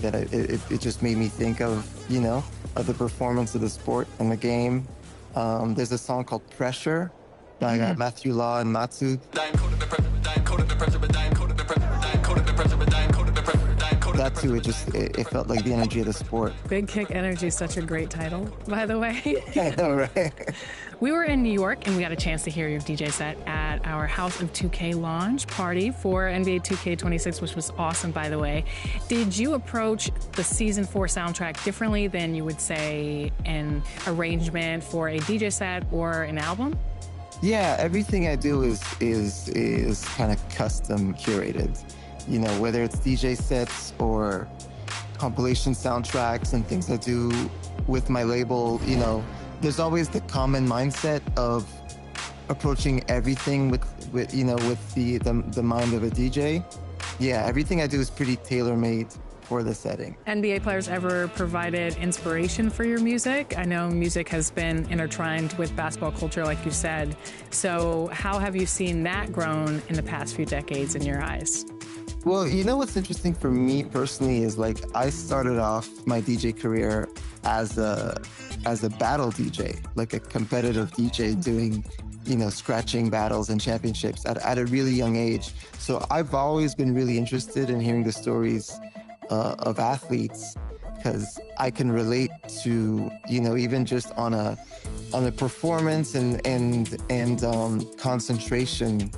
that it just made me think of, of the performance of the sport and the game. There's a song called Pressure by Matthew Law and Matsu. That too, it felt like the energy of the sport. Big Kick Energy is such a great title, by the way. I know, right? We were in New York and we got a chance to hear your DJ set at our House of 2K launch party for NBA 2K26, which was awesome, by the way. Did you approach the Season 4 soundtrack differently than you would say an arrangement for a DJ set or an album? Yeah, everything I do is kind of custom curated. Whether it's DJ sets or compilation soundtracks and things I do with my label, there's always the common mindset of approaching everything with the mind of a DJ. Yeah, everything I do is pretty tailor-made for the setting. NBA players ever provided inspiration for your music? I know music has been intertwined with basketball culture, like you said. So how have you seen that grown in the past few decades in your eyes? Well, what's interesting for me personally is I started off my DJ career as a battle DJ, like a competitive DJ doing, scratching battles and championships at a really young age. So I've always been really interested in hearing the stories of athletes because I can relate to, even just on a performance and concentration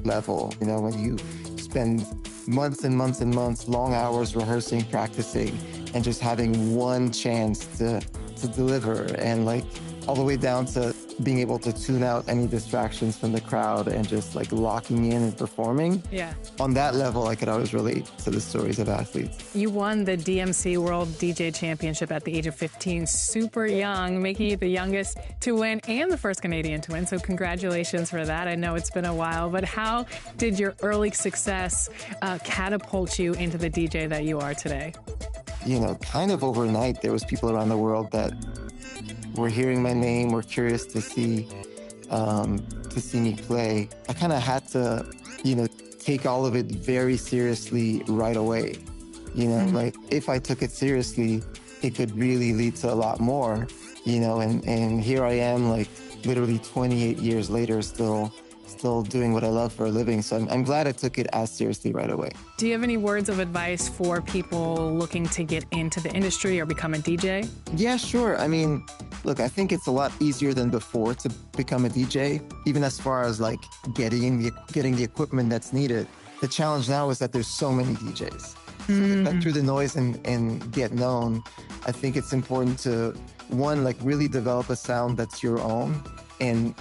level, when you spend months and months and months, long hours rehearsing, practicing, and just having one chance to deliver, and all the way down to being able to tune out any distractions from the crowd and just locking in and performing. Yeah. On that level, I could always relate to the stories of athletes. You won the DMC World DJ Championship at the age of 15, super young, making you the youngest to win and the first Canadian to win. So congratulations for that. I know it's been a while, but how did your early success catapult you into the DJ that you are today? Kind of overnight, there was people around the world that were hearing my name, were curious to see me play. I kind of had to, take all of it very seriously right away. If I took it seriously, it could really lead to a lot more, and here I am, literally 28 years later, still doing what I love for a living. So I'm glad I took it as seriously right away. Do you have any words of advice for people looking to get into the industry or become a DJ? Yeah, sure. I mean, look, I think it's a lot easier than before to become a DJ, even as far as getting the equipment that's needed. The challenge now is that there's so many DJs. So to cut through the noise and get known, I think it's important to, one, really develop a sound that's your own and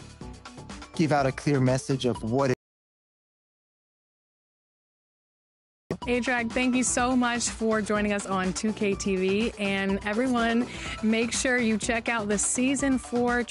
give out a clear message of what it is. A-Trak, thank you so much for joining us on 2K TV. And everyone, make sure you check out the Season 4